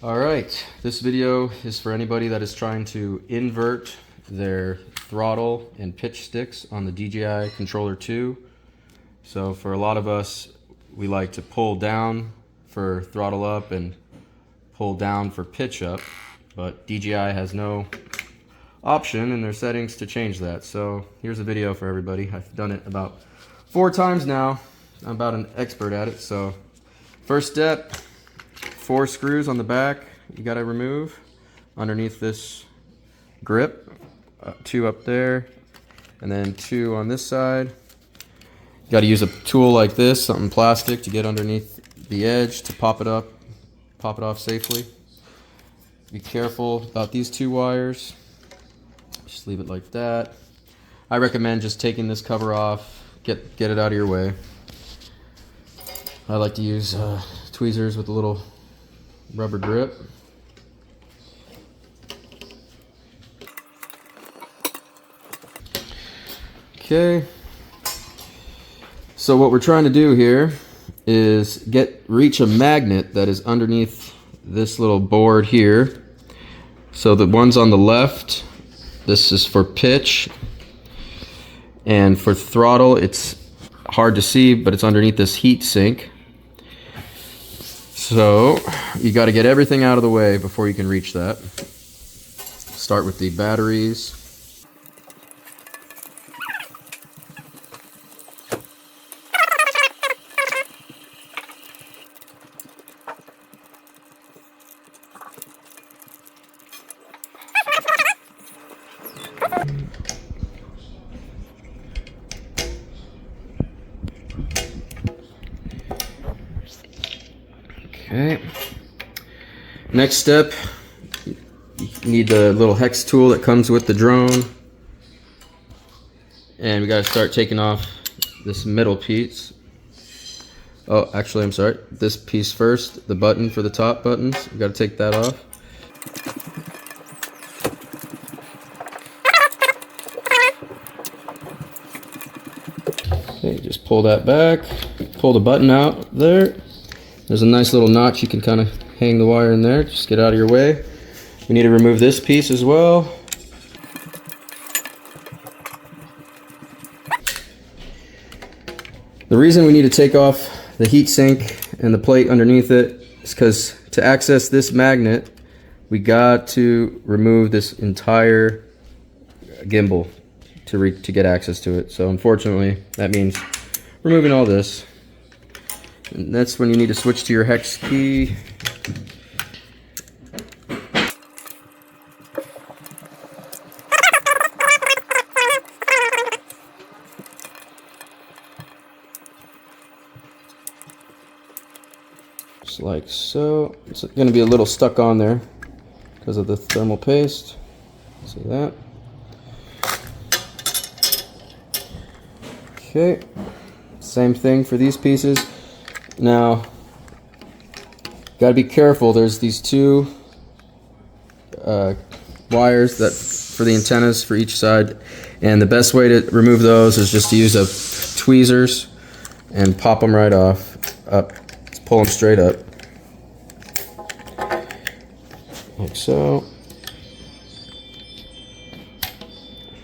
Alright, this video is for anybody that is trying to invert their throttle and pitch sticks on the DJI Controller 2. So for a lot of us, we like to pull down for throttle up and pull down for pitch up, but DJI has no option in their settings to change that. So here's a video for everybody. I've done it about 4 times now. I'm about an expert at it. So first step, 4 screws on the back you got to remove underneath this grip, 2 up there and then 2 on this side. You got to use a tool like this, something plastic, to get underneath the edge to pop it off safely. Be careful about these 2 wires. Just leave it like that. I recommend just taking this cover off, get it out of your way. I like to use tweezers with a little rubber grip. Okay, so what we're trying to do here is reach a magnet that is underneath this little board here. So the ones on the left, this is for pitch, and for throttle it's hard to see, but it's underneath this heat sink. So you got to get everything out of the way before you can reach that. Start with the batteries. Okay. Next step, you need the little hex tool that comes with the drone, and we got to start taking off this middle piece. Oh, actually, I'm sorry. This piece first, the button for the top buttons. We got to take that off. Okay, just pull that back. Pull the button out there. There's a nice little notch, you can kind of hang the wire in there. Just get out of your way. We need to remove this piece as well. The reason we need to take off the heat sink and the plate underneath it is because to access this magnet, we got to remove this entire gimbal to get access to it. So unfortunately, that means removing all this. And that's when you need to switch to your hex key. Just like so. It's going to be a little stuck on there because of the thermal paste. See that? Okay. Same thing for these pieces. Now, gotta be careful. There's these 2 wires that for the antennas for each side, and the best way to remove those is just to use tweezers and pop them right off. Just pull them straight up, like so.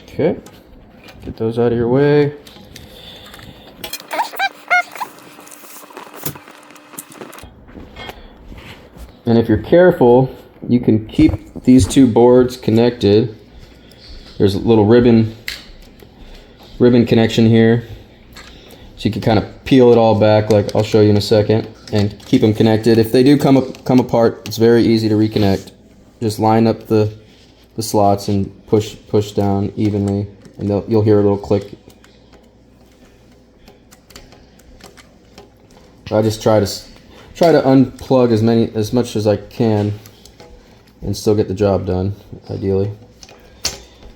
Okay, get those out of your way. And if you're careful, you can keep these 2 boards connected. There's a little ribbon connection here. So you can kind of peel it all back, like I'll show you in a second, and keep them connected. If they do come apart, it's very easy to reconnect. Just line up the slots and push down evenly, and you'll hear a little click. I just try to unplug as much as I can and still get the job done, ideally.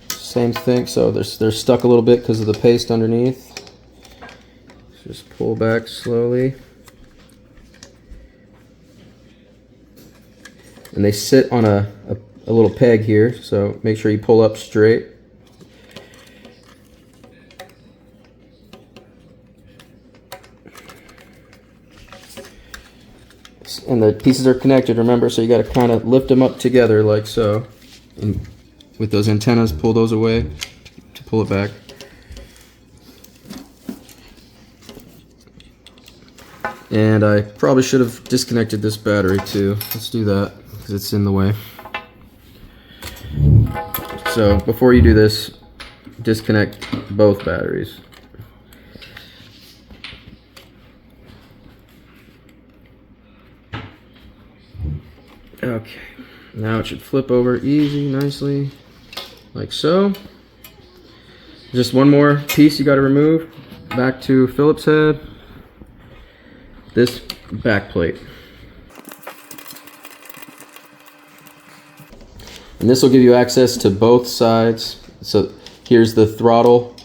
Same thing, so they're stuck a little bit because of the paste underneath. Just pull back slowly. And they sit on a little peg here, so make sure you pull up straight. and the pieces are connected, remember, so you got to kind of lift them up together like so. And with those antennas, pull those away to pull it back. And I probably should have disconnected this battery too. Let's do that because it's in the way. So before you do this, disconnect both batteries. Okay, now it should flip over easy, nicely, like so. Just one more piece you got to remove. Back to Phillips head. This back plate. And this will give you access to both sides. So here's the throttle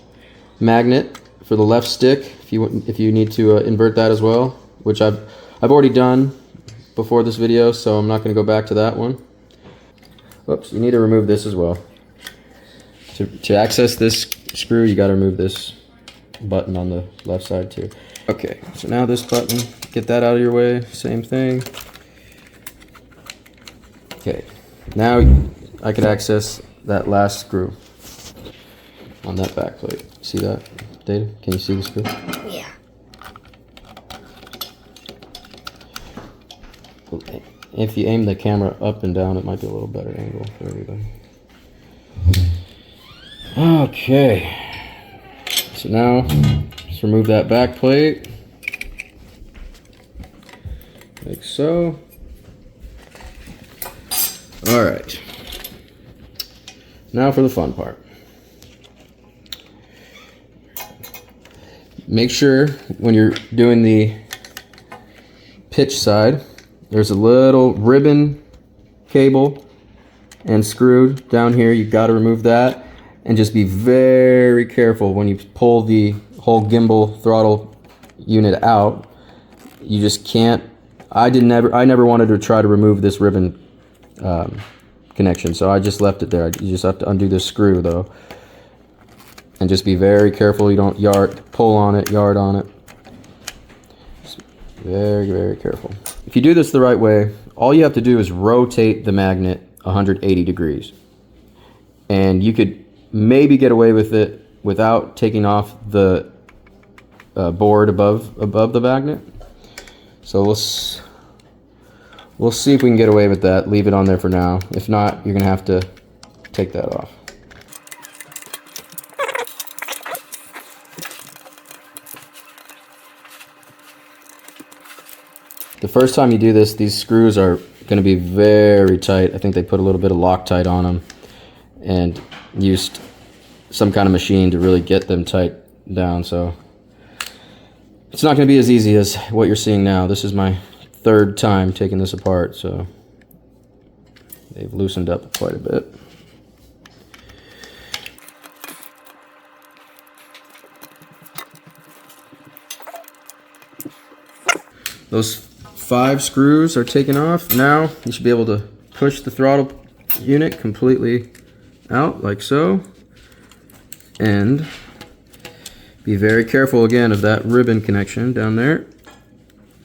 magnet for the left stick if you need to invert that as well, which I've already done before this video, so I'm not going to go back to that one. Oops, you need to remove this as well. To access this screw, you got to remove this button on the left side too. Okay, so now this button, get that out of your way, same thing. Okay, now I could access that last screw on that back plate. See that, Data? Can you see the screw? Yeah. If you aim the camera up and down, it might be a little better angle for everybody. Okay, so now just remove that back plate, like so. All right, now for the fun part. Make sure when you're doing the pitch side, there's a little ribbon cable and screw down here. You've got to remove that. And just be very careful when you pull the whole gimbal throttle unit out. You just can't. I never wanted to try to remove this ribbon connection, so I just left it there. You just have to undo this screw though, and just be very careful. You don't pull on it, yard on it. Just very, very careful. If you do this the right way, all you have to do is rotate the magnet 180 degrees, and you could maybe get away with it without taking off the board above the magnet. So we'll see if we can get away with that. Leave it on there for now. If not, you're gonna have to take that off. The first time you do this, these screws are gonna be very tight. I think they put a little bit of Loctite on them and used some kind of machine to really get them tight down, so it's not going to be as easy as what you're seeing now. This is my third time taking this apart, so they've loosened up quite a bit. Those 5 screws are taken off. Now you should be able to push the throttle unit completely out like so, and be very careful again of that ribbon connection down there.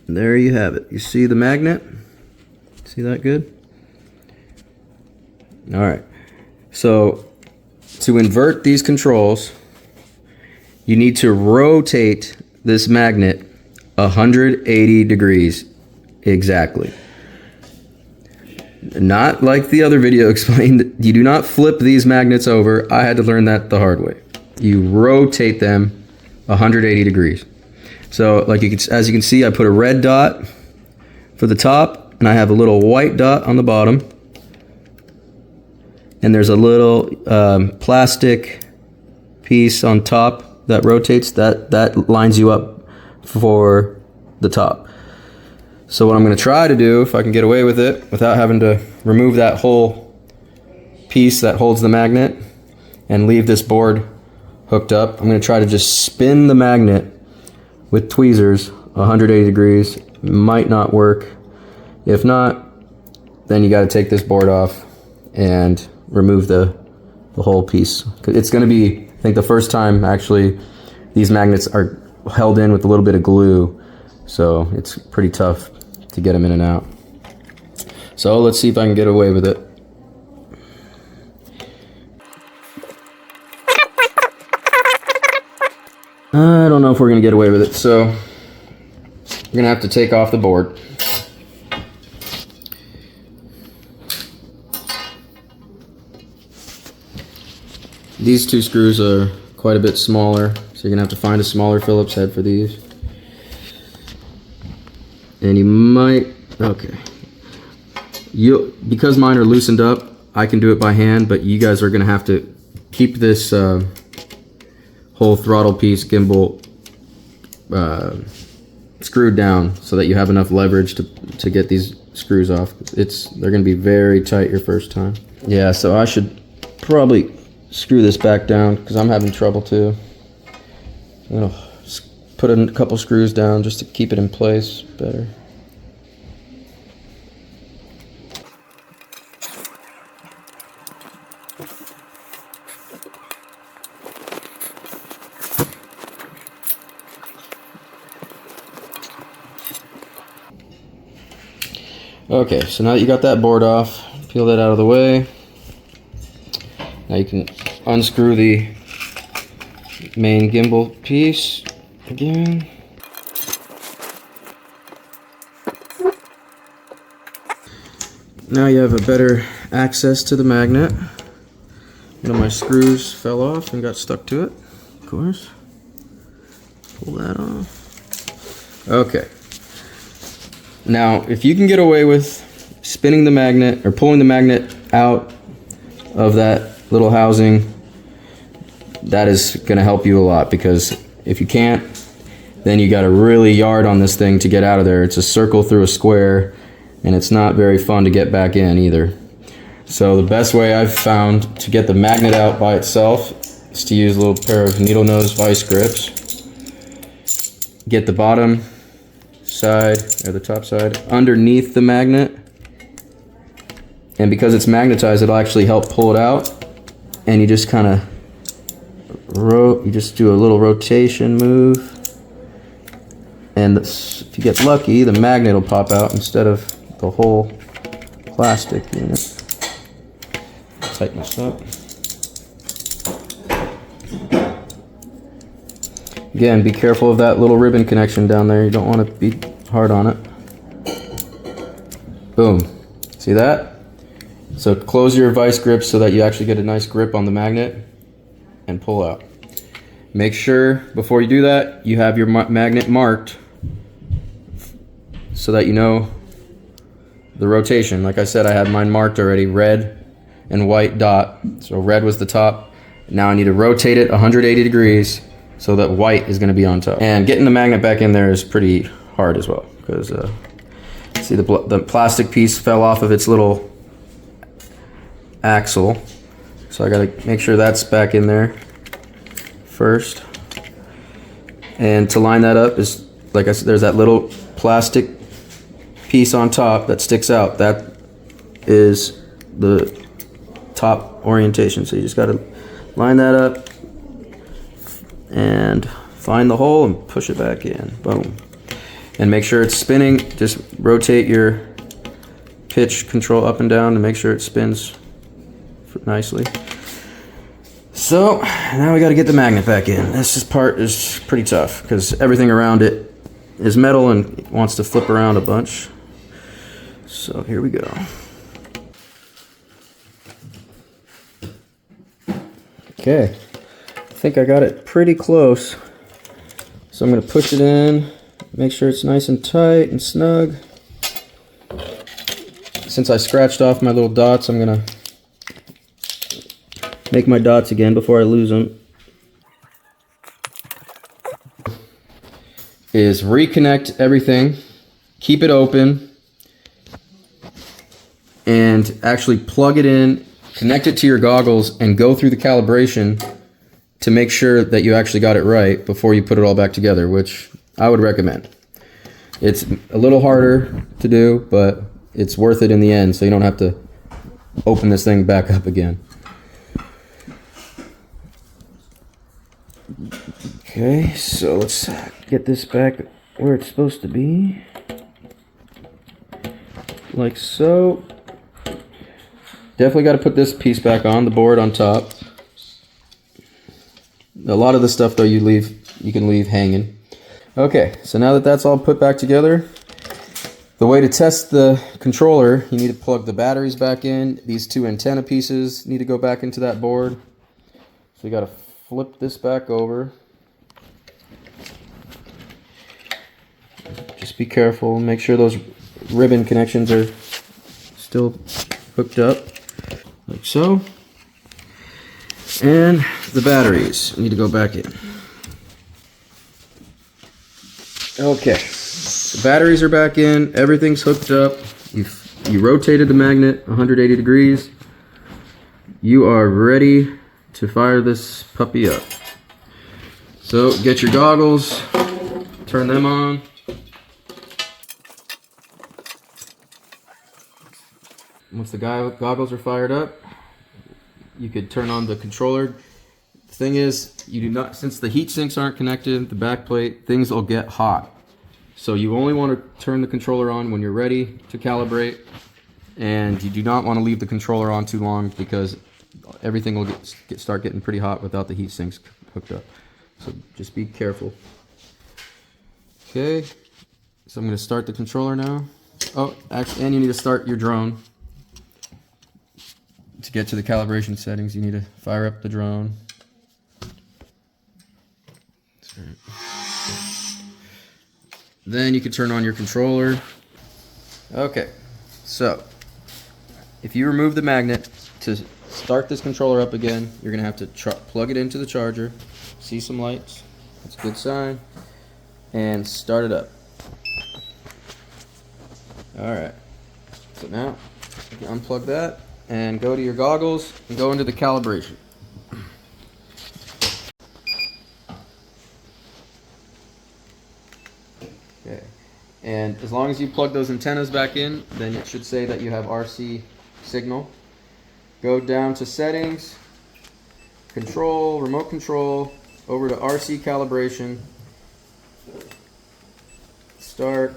And there you have it. You see the magnet? See that good? All right, so to invert these controls, you need to rotate this magnet 180 degrees exactly. Not like the other video explained. You do not flip these magnets over. I had to learn that the hard way. You rotate them 180 degrees. So like as you can see, I put a red dot for the top, and I have a little white dot on the bottom. And there's a little plastic piece on top that rotates. That lines you up for the top. So what I'm going to try to do, if I can get away with it, without having to remove that whole piece that holds the magnet and leave this board hooked up, I'm going to try to just spin the magnet with tweezers 180 degrees. Might not work. If not, then you got to take this board off and remove the whole piece. It's going to be, I think the first time actually, these magnets are held in with a little bit of glue, so it's pretty tough to get them in and out. So let's see if I can get away with it. I don't know if we're gonna get away with it, so we're gonna have to take off the board. These two screws are quite a bit smaller, so you're gonna have to find a smaller Phillips head for these. And you might, okay. Because mine are loosened up, I can do it by hand, but you guys are gonna have to keep this whole throttle piece gimbal screwed down so that you have enough leverage to get these screws off. They're gonna be very tight your first time. Yeah, so I should probably screw this back down because I'm having trouble too. I'm gonna put a couple screws down just to keep it in place better. Okay, so now that you got that board off, peel that out of the way. Now you can unscrew the main gimbal piece again. Now you have a better access to the magnet. One of my screws fell off and got stuck to it, of course. Pull that off. Okay. Now, if you can get away with spinning the magnet or pulling the magnet out of that little housing, that is going to help you a lot, because if you can't, then you got to really yard on this thing to get out of there. It's a circle through a square, and it's not very fun to get back in either. So the best way I've found to get the magnet out by itself is to use a little pair of needle nose vice grips. Get the bottom side or the top side underneath the magnet, and because it's magnetized, it'll actually help pull it out. And you just kind of you just do a little rotation move, and if you get lucky, the magnet will pop out instead of the whole plastic unit. Tighten this up. Again, be careful of that little ribbon connection down there. You don't want to be hard on it. Boom. See that? So close your vice grips so that you actually get a nice grip on the magnet and pull out. Make sure before you do that, you have your magnet marked so that you know the rotation. Like I said, I had mine marked already, red and white dot. So red was the top. Now I need to rotate it 180 degrees so that white is going to be on top. And getting the magnet back in there is pretty hard as well, because see, the plastic piece fell off of its little axle. So I got to make sure that's back in there first. And to line that up is, like I said, there's that little plastic piece on top that sticks out. That is the top orientation. So you just got to line that up and find the hole and push it back in. Boom. And make sure it's spinning. Just rotate your pitch control up and down to make sure it spins nicely. So now we got to get the magnet back in. This part is pretty tough because everything around it is metal and wants to flip around a bunch. So here we go. Okay, I think I got it pretty close. So I'm going to push it in, make sure it's nice and tight and snug. Since I scratched off my little dots, I'm going to make my dots again before I lose them. Is reconnect everything, keep it open, and actually plug it in, connect it to your goggles, and go through the calibration to make sure that you actually got it right before you put it all back together, which I would recommend. It's a little harder to do, but it's worth it in the end, so you don't have to open this thing back up again. Okay, so let's get this back where it's supposed to be. like so. Definitely got to put this piece back on the board on top. A lot of the stuff though you can leave hanging. Okay, so now that that's all put back together, the way to test the controller, you need to plug the batteries back in. These two antenna pieces need to go back into that board. So you got to flip this back over. Just be careful, make sure those ribbon connections are still hooked up, like so. And the batteries need to go back in. Okay, the batteries are back in, everything's hooked up. You rotated the magnet 180 degrees. You are ready to fire this puppy up. So get your goggles, turn them on. Once the goggles are fired up, you could turn on the controller. The thing is, you do not, since the heat sinks aren't connected, the back plate, things will get hot. So you only want to turn the controller on when you're ready to calibrate, and you do not want to leave the controller on too long because everything will start getting pretty hot without the heat sinks hooked up. So just be careful. Okay, so I'm going to start the controller now. Oh, actually, and you need to start your drone. To get to the calibration settings, you need to fire up the drone. Then you can turn on your controller. Okay, so if you remove the magnet to start this controller up again, you're gonna have to plug it into the charger. See some lights? That's a good sign. And start it up. All right. So now you can unplug that and go to your goggles and go into the calibration. Okay, and as long as you plug those antennas back in, then it should say that you have RC signal. Go down to settings, control, remote control, over to RC calibration, start,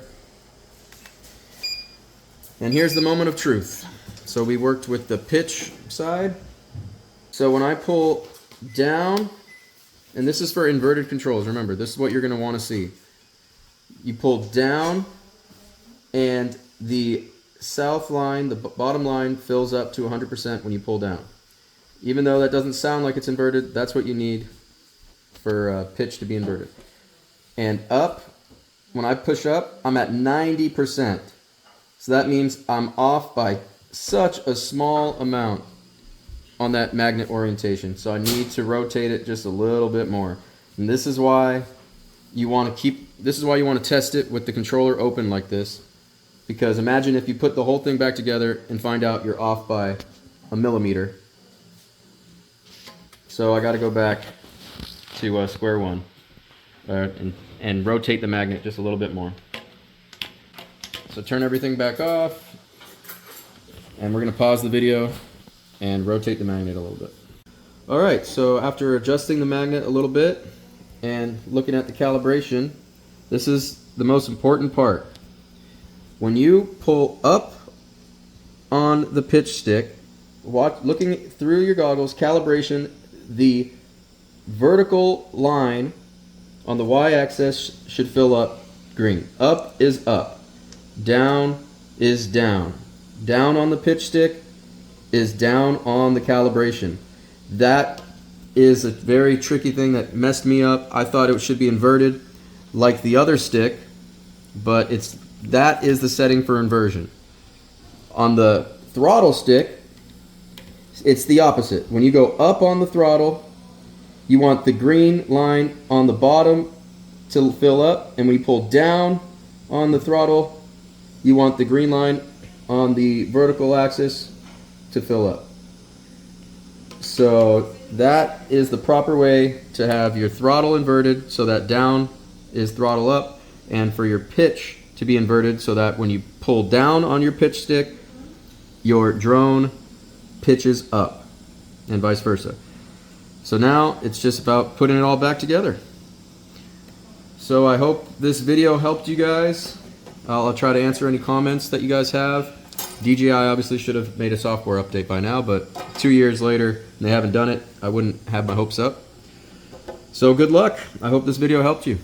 and here's the moment of truth. So we worked with the pitch side. So when I pull down, and this is for inverted controls, remember, this is what you're going to want to see. You pull down, and the south line, the bottom line, fills up to 100% when you pull down. Even though that doesn't sound like it's inverted, that's what you need for pitch to be inverted. And up, when I push up, I'm at 90%. So that means I'm off by such a small amount on that magnet orientation. So I need to rotate it just a little bit more. And this is why you want to test it with the controller open like this. Because imagine if you put the whole thing back together and find out you're off by a millimeter. So I got to go back to square one and rotate the magnet just a little bit more. So turn everything back off. And we're going to pause the video and rotate the magnet a little bit. Alright, so after adjusting the magnet a little bit and looking at the calibration, this is the most important part. When you pull up on the pitch stick, looking through your goggles, calibration, the vertical line on the y-axis should fill up green. Up is up. Down is down. Down on the pitch stick is down on the calibration. That is a very tricky thing that messed me up. I thought it should be inverted like the other stick, but that is the setting for inversion. On the throttle stick, it's the opposite. When you go up on the throttle, you want the green line on the bottom to fill up, and when you pull down on the throttle, you want the green line on the vertical axis to fill up. So that is the proper way to have your throttle inverted, so that down is throttle up, and for your pitch to be inverted so that when you pull down on your pitch stick, your drone pitches up, and vice versa. So now it's just about putting it all back together. So I hope this video helped you guys. I'll try to answer any comments that you guys have. DJI obviously should have made a software update by now, but 2 years later, and they haven't done it, I wouldn't have my hopes up. So good luck. I hope this video helped you.